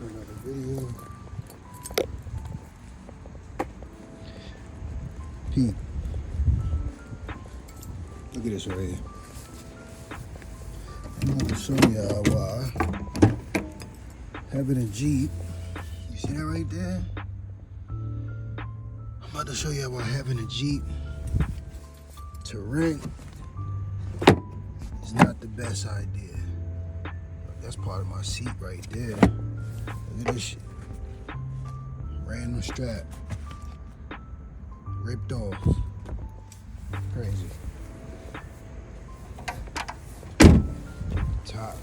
another video. Pete, look at this right here. I'm going to show y'all why having a Jeep, you see that right there? I'm about to show y'all why having a Jeep to rent is not the best idea. That's part of my seat right there. Look at this shit. Random strap. Ripped off. Crazy. Top,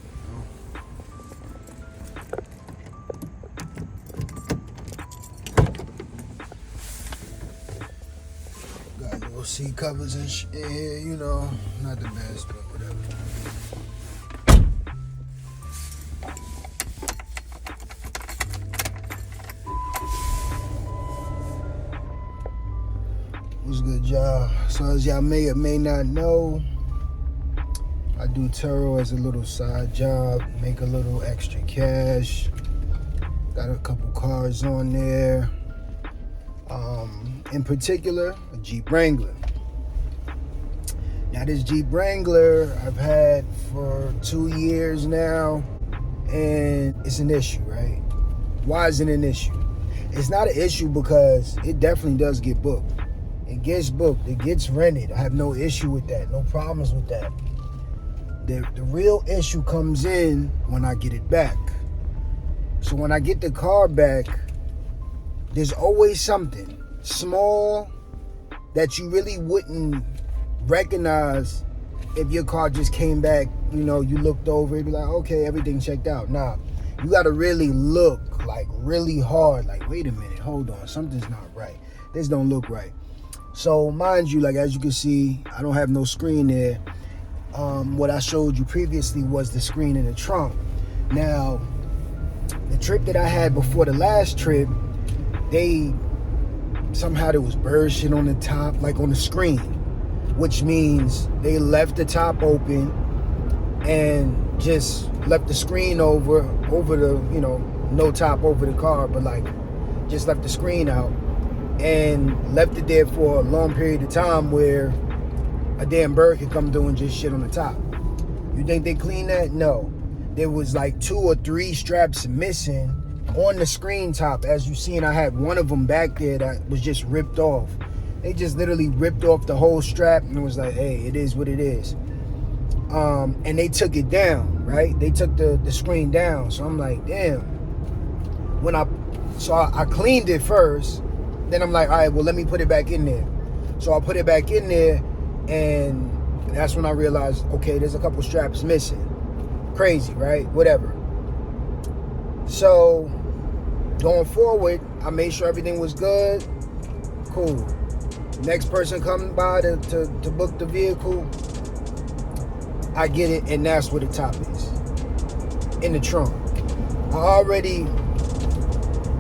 got little seat covers and shit here, you know. Not the best, but whatever. What's good, y'all? So as y'all may or may not know, I do Turo as a little side job, make a little extra cash. Got a couple cars on there. In particular, a Jeep Wrangler. Now this Jeep Wrangler I've had for 2 years now, and it's an issue, right? Why is it an issue? It's not an issue because it definitely does get booked. It gets booked, it gets rented. I have no issue with that, no problems with that. The real issue comes in when I get it back. So when I get the car back, there's always something small that you really wouldn't recognize if your car just came back, you know, you looked over, it'd be like, okay, everything checked out. Nah, you gotta really look, like really hard, like, wait a minute, hold on, something's not right. This don't look right. So mind you, like as you can see, I don't have no screen there. What I showed you previously was the screen in the trunk. Now, the trip that I had before the last trip, somehow there was bird shit on the top, like on the screen, which means they left the top open and just left the screen over the, you know, no top over the car, but like just left the screen out and left it there for a long period of time where a damn bird could come through and just shit on the top. You think they cleaned that? No. There was like 2 or 3 straps missing on the screen top. As you seen, I had one of them back there that was just ripped off. They just literally ripped off the whole strap and it was like, hey, it is what it is. And they took it down, right? They took the screen down. So I'm like, damn. I cleaned it first. Then I'm like, all right, well, let me put it back in there. So I put it back in there, and that's when I realized, okay, there's a couple straps missing. Crazy, right? Whatever. So going forward, I made sure everything was good. Cool. Next person coming by to book the vehicle, I get it, and that's where the top is. In the trunk. I already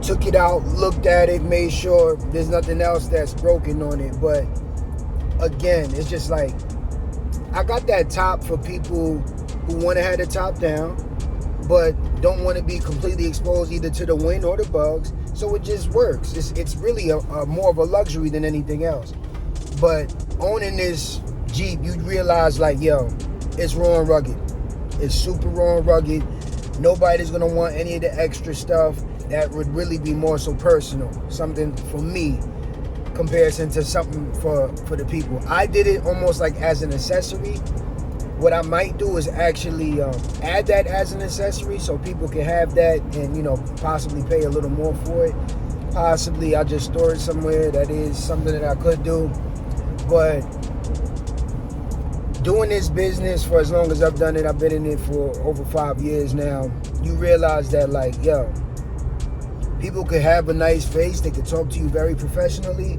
took it out, looked at it, made sure there's nothing else that's broken on it. But again, it's just like, I got that top for people who want to have the top down, but don't want to be completely exposed either to the wind or the bugs. So it just works. It's really a more of a luxury than anything else. But owning this Jeep, you realize like, yo, it's raw and rugged. It's super raw and rugged. Nobody's gonna want any of the extra stuff. That would really be more so personal, something for me, comparison to something for the people. I did it almost like as an accessory. What I might do is actually add that as an accessory so people can have that and, you know, possibly pay a little more for it. Possibly I'll just store it somewhere. That is something that I could do. But doing this business for as long as I've done it, I've been in it for over 5 years now, you realize that like, yo, people could have a nice face, they could talk to you very professionally,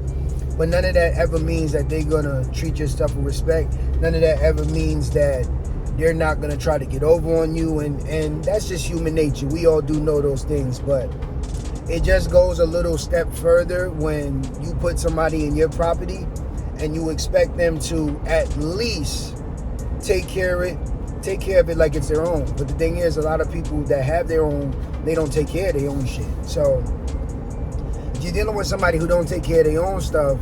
but none of that ever means that they're gonna treat your stuff with respect. None of that ever means that they're not gonna try to get over on you, and that's just human nature. We all do know those things, but it just goes a little step further when you put somebody in your property and you expect them to at least take care of it, take care of it like it's their own. But the thing is, a lot of people that have their own, they don't take care of their own shit. So if you're dealing with somebody who don't take care of their own stuff,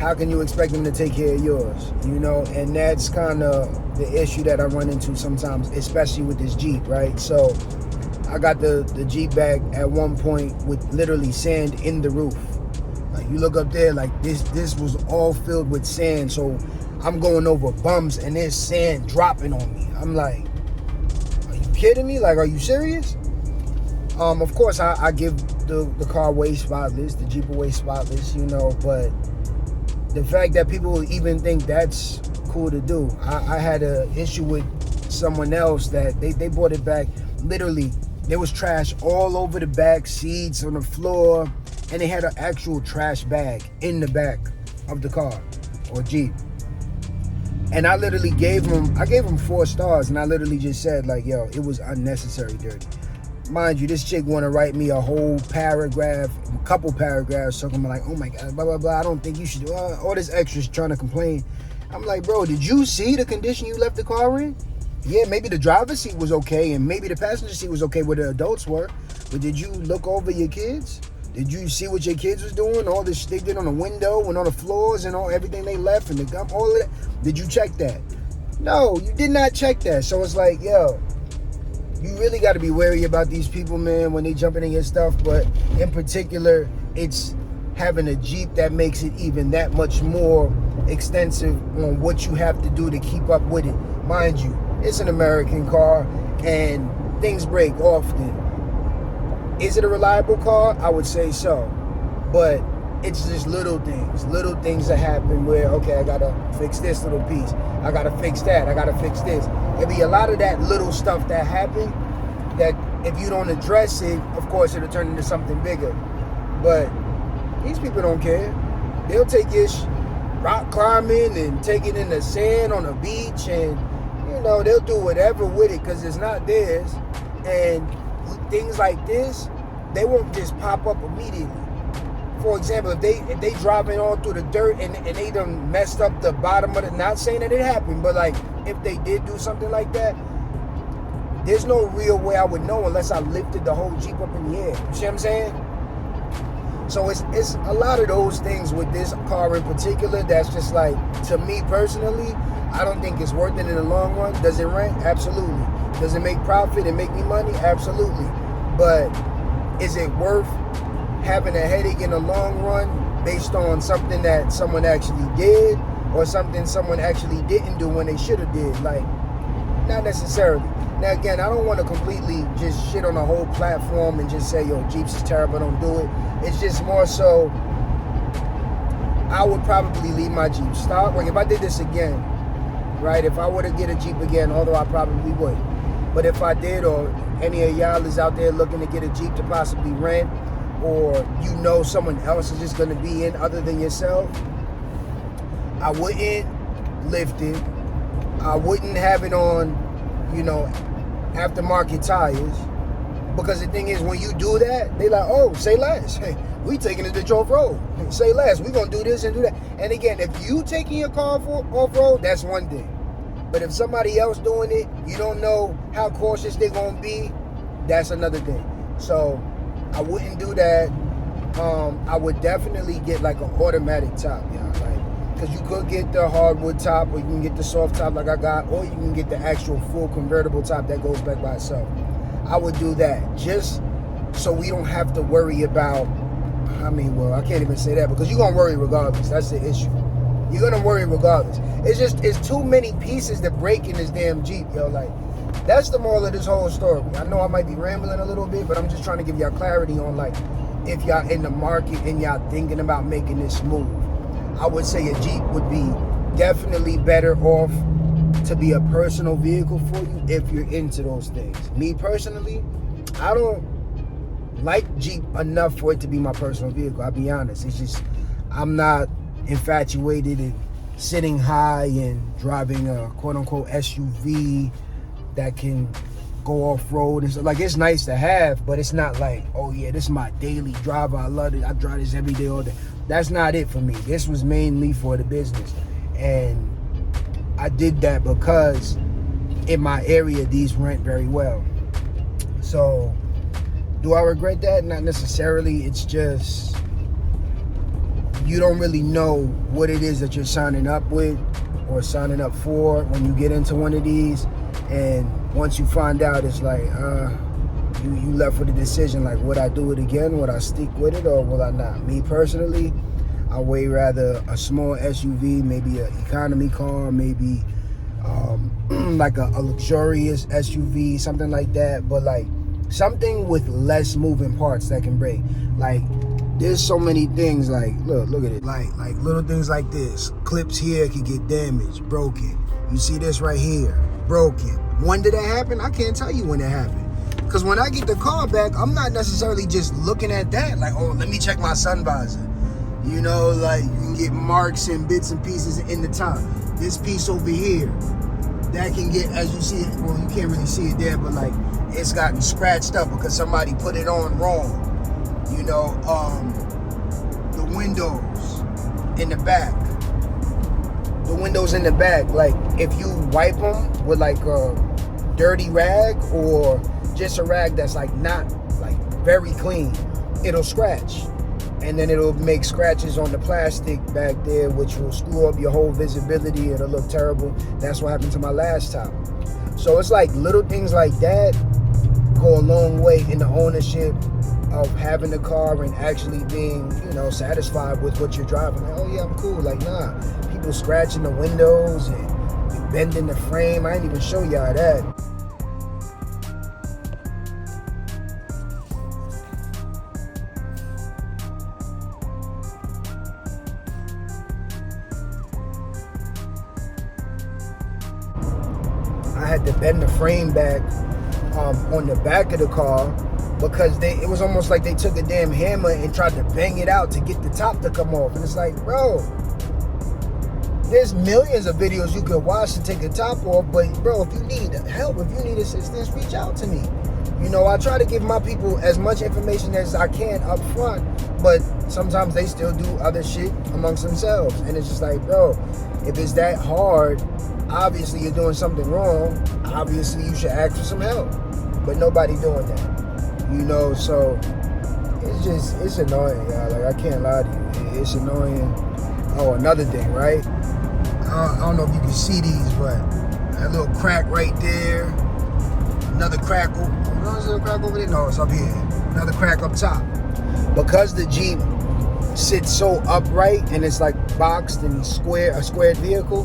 how can you expect them to take care of yours? You know, and that's kind of the issue that I run into sometimes, especially with this Jeep, right? So I got the Jeep back at one point with literally sand in the roof. Like, you look up there, like this was all filled with sand. So I'm going over bumps and there's sand dropping on me. I'm like, are you kidding me? Like, are you serious? Of course, I give the car away spotless, the Jeep away spotless, you know, but the fact that people even think that's cool to do. I had an issue with someone else that they brought it back. Literally, there was trash all over the back seats, on the floor, and they had an actual trash bag in the back of the car or Jeep. And I literally gave them 4 stars, and I literally just said, like, yo, it was unnecessary dirty. Mind you, this chick want to write me a whole paragraph, a couple paragraphs, talking about like, oh my God, blah, blah, blah, I don't think you should do all this extra, trying to complain. I'm like, bro, did you see the condition you left the car in? Yeah, maybe the driver's seat was okay, and maybe the passenger seat was okay where the adults were, but did you look over your kids? Did you see what your kids was doing? All this they did on the window and on the floors and everything they left and the gum, all of that? Did you check that? No, you did not check that. So it's like, yo, you really got to be wary about these people, man, when they jumping in your stuff. But in particular, it's having a Jeep that makes it even that much more extensive on what you have to do to keep up with it. Mind you, it's an American car and things break often. Is it a reliable car? I would say so. But it's just little things that happen where, okay, I gotta fix this little piece. I gotta fix that. I gotta fix this. It'll be a lot of that little stuff that happen that if you don't address it, of course, it'll turn into something bigger. But these people don't care. They'll take your rock climbing and take it in the sand on the beach, and, you know, they'll do whatever with it because it's not theirs. And things like this, they won't just pop up immediately. For example, if they driving all through the dirt and they done messed up the bottom of it, not saying that it happened, but like if they did do something like that, there's no real way I would know unless I lifted the whole Jeep up in the air. You see what I'm saying? So it's a lot of those things with this car in particular that's just like, to me personally, I don't think it's worth it in the long run. Does it rent? Absolutely. Does it make profit and make me money? Absolutely. But is it worth having a headache in the long run based on something that someone actually did or something someone actually didn't do when they should have did? Like, not necessarily. Now again, I don't want to completely just shit on the whole platform and just say, yo, Jeeps is terrible, don't do it. It's just more so, I would probably leave my Jeep stock. Like if I did this again, right, if I were to get a Jeep again, although I probably would, but if I did, or any of y'all is out there looking to get a Jeep to possibly rent, or you know someone else is just going to be in other than yourself, I wouldn't lift it. I wouldn't have it on, you know, aftermarket tires. Because the thing is, when you do that, they like, oh, say less. Hey, we taking it to off-road. Say less. We going to do this and do that. And again, if you taking your car off-road, that's one thing. But if somebody else doing it, you don't know how cautious they're going to be, that's another thing. So I wouldn't do that. I would definitely get like an automatic top, y'all. Like, because you could get the hardwood top, or you can get the soft top like I got, or you can get the actual full convertible top that goes back by itself. I would do that just so we don't have to worry about, I mean, well, I can't even say that because you're going to worry regardless. That's the issue. You're going to worry regardless. It's too many pieces that break in this damn Jeep, yo. Like, that's the moral of this whole story. I know I might be rambling a little bit, but I'm just trying to give y'all clarity on, like, if y'all in the market and y'all thinking about making this move. I would say a Jeep would be definitely better off to be a personal vehicle for you if you're into those things. Me personally, I don't like Jeep enough for it to be my personal vehicle. I'll be honest. It's just, I'm not infatuated in sitting high and driving a quote-unquote SUV that can go off-road and stuff. Like, it's nice to have, but it's not like, oh yeah, this is my daily driver. I love it. I drive this every day, all day. That's not it for me. This was mainly for the business. And I did that because in my area, these rent very well. So do I regret that? Not necessarily. It's just you don't really know what it is that you're signing up with or signing up for when you get into one of these. And once you find out, it's like you left with a decision, like, would I do it again? Would I stick with it, or will I not? Me personally, I way rather a small SUV, maybe an economy car, maybe like a luxurious SUV, something like that, but like something with less moving parts that can break. Like, there's so many things, like look at it, like little things like this. Clips here could get damaged, broken. You see this right here, broken. When did that happen? I can't tell you when it happened. Because when I get the car back, I'm not necessarily just looking at that, like, oh, let me check my sun visor. You know, like, you can get marks and bits and pieces in the top. This piece over here, that can get, as you see it, well, you can't really see it there, but like, it's gotten scratched up because somebody put it on wrong. You know, the windows in the back. The windows in the back, like, if you wipe them with like a dirty rag or just a rag that's like not like very clean, it'll scratch. And then it'll make scratches on the plastic back there, which will screw up your whole visibility. It'll look terrible. That's what happened to my last time. So it's like little things like that go a long way in the ownership of having the car and actually being, you know, satisfied with what you're driving. Like, oh yeah, I'm cool. Like, nah, people scratching the windows and bending the frame. I ain't even show y'all that. I had to bend the frame back on the back of the car because it was almost like they took a damn hammer and tried to bang it out to get the top to come off. And it's like, bro, there's millions of videos you could watch to take the top off, but bro, if you need help, if you need assistance, reach out to me. You know, I try to give my people as much information as I can up front, but sometimes they still do other shit amongst themselves. And it's just like, bro, if it's that hard, obviously you're doing something wrong. Obviously you should ask for some help, but nobody doing that. You know, so it's annoying, y'all. Like, I can't lie to you. It's annoying. Oh, another thing, right? I don't know if you can see these, but that little crack right there. Another crack. Is there a crack over there? No, it's up here. Another crack up top. Because the Jeep sits so upright and it's like boxed and a squared vehicle,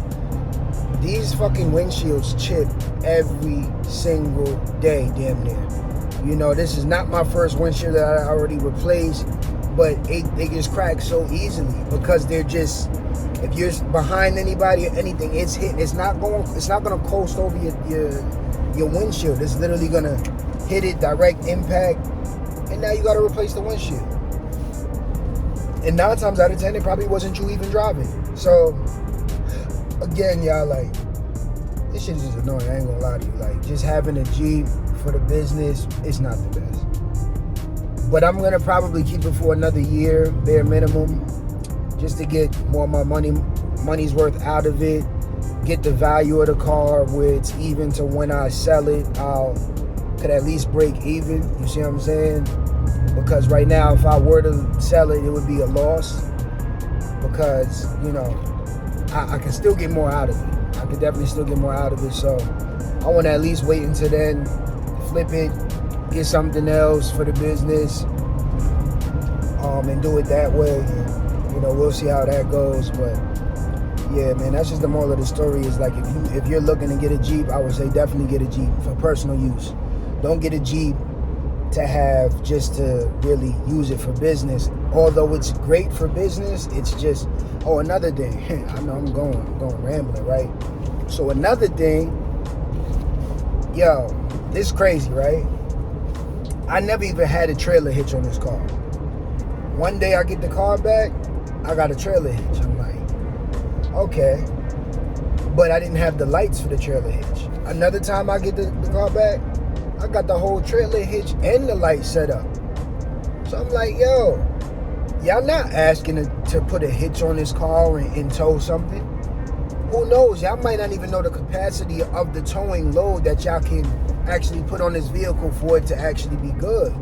these fucking windshields chip every single day, damn near. You know, this is not my first windshield that I already replaced, but they just crack so easily because they're just, if you're behind anybody or anything, it's hitting. It's not gonna coast over your windshield. It's literally gonna hit it, direct impact, and now you gotta replace the windshield. And 9 times out of 10, it probably wasn't you even driving. So again, y'all, like, this shit is just annoying. I ain't gonna lie to you. Like, just having a Jeep for the business, it's not the best. But I'm gonna probably keep it for another year, bare minimum, just to get more of my money's worth out of it, get the value of the car where it's even to when I sell it, could at least break even. You see what I'm saying? Because right now, if I were to sell it, it would be a loss. Because, you know, I can still get more out of it. I could definitely still get more out of it. So I want to at least wait until then, flip it, get something else for the business, and do it that way. And, you know, we'll see how that goes. But yeah, man, that's just the moral of the story. Is like, if you're looking to get a Jeep, I would say definitely get a Jeep for personal use. Don't get a Jeep to have just to really use it for business. Although it's great for business, it's just, oh, another thing. I know I'm going rambling, right? So another thing, yo, this is crazy, right? I never even had a trailer hitch on this car. One day I get the car back, I got a trailer hitch. I'm like, okay. But I didn't have the lights for the trailer hitch. Another time I get the car back, I got the whole trailer hitch and the light set up. So I'm like, yo, y'all not asking to put a hitch on this car and tow something. who knows? Y'all might not even know the capacity of the towing load that y'all can actually put on this vehicle for it to actually be good.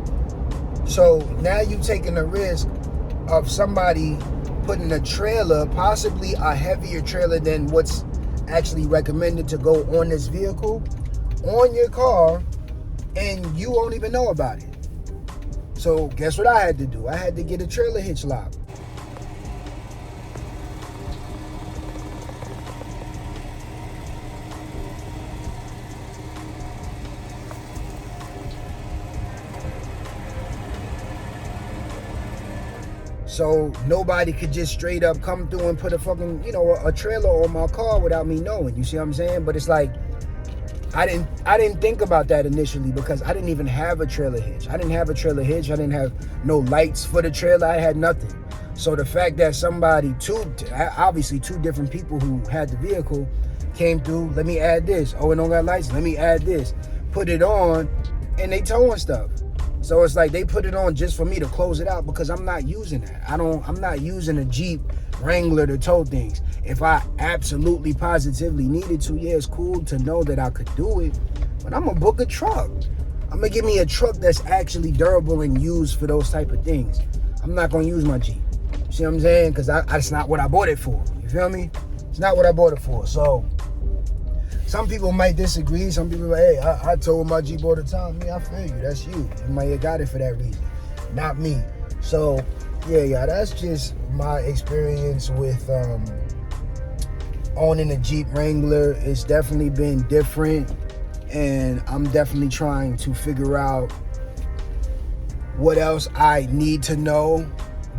So now you taking the risk of somebody putting a trailer, possibly a heavier trailer than what's actually recommended to go on this vehicle, on your car, and you won't even know about it. So guess what I had to do? I had to get a trailer hitch lock. So nobody could just straight up come through and put a fucking, a trailer on my car without me knowing. You see what I'm saying? But it's like, I didn't think about that initially because I didn't even have a trailer hitch. I didn't have a trailer hitch. I didn't have no lights for the trailer. I had nothing. So the fact that obviously two different people who had the vehicle came through, let me add this. Oh, it don't got lights? Let me add this. Put it on, and they towing stuff. So it's like they put it on just for me to close it out because I'm not using that. I'm not using a Jeep Wrangler to tow things. If I absolutely positively needed to, yeah, it's cool to know that I could do it, but I'm gonna book a truck. I'm gonna give me a truck that's actually durable and used for those type of things. I'm not gonna use my Jeep. You see what I'm saying? Because that's not what I bought it for. You feel me? It's not what I bought it for. So some people might disagree. Some people are like, hey, I tow my Jeep all the time. I feel you. That's you. You might have got it for that reason. Not me. So yeah, that's just my experience with owning a Jeep Wrangler. It's definitely been different, and I'm definitely trying to figure out what else I need to know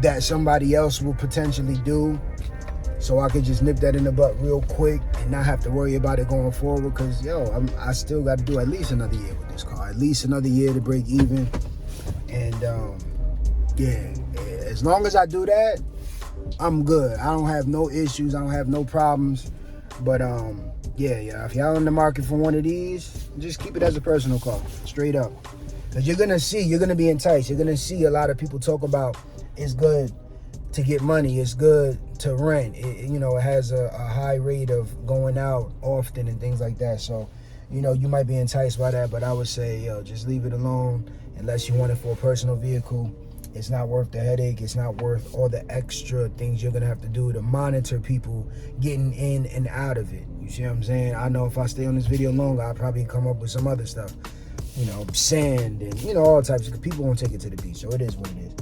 that somebody else will potentially do, so I could just nip that in the butt real quick and not have to worry about it going forward. Because I still got to do at least another year with this car, at least another year to break even. And yeah, as long as I do that, I'm good. I don't have no issues. I don't have no problems. But yeah, if y'all in the market for one of these, just keep it as a personal car, straight up. Because you're gonna be enticed. You're gonna see a lot of people talk about it's good to get money, it's good to rent. It has a high rate of going out often and things like that. So, you might be enticed by that, but I would say, just leave it alone unless you want it for a personal vehicle. It's not worth the headache. It's not worth all the extra things you're gonna have to do to monitor people getting in and out of it. You see what I'm saying? I know if I stay on this video longer, I'll probably come up with some other stuff. Sand and, all types of, people won't take it to the beach. So it is what it is.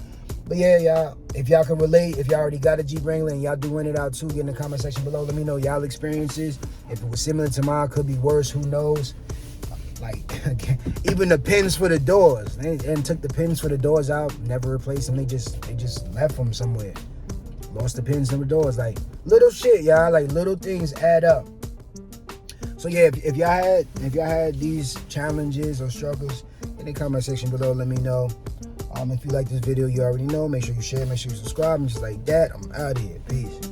But yeah, y'all, if y'all can relate, if y'all already got a Jeep Wrangler and y'all do rent it out too, get in the comment section below. Let me know y'all experiences. If it was similar to mine, could be worse, who knows? Like, even the pins for the doors. And took the pins for the doors out, never replaced them. They just left them somewhere. Lost the pins in the doors. Like, little shit, y'all. Like, little things add up. So yeah, if y'all had these challenges or struggles, in the comment section below, let me know. If you like this video, you already know. Make sure you share, make sure you subscribe, and just like that, I'm out of here. Peace.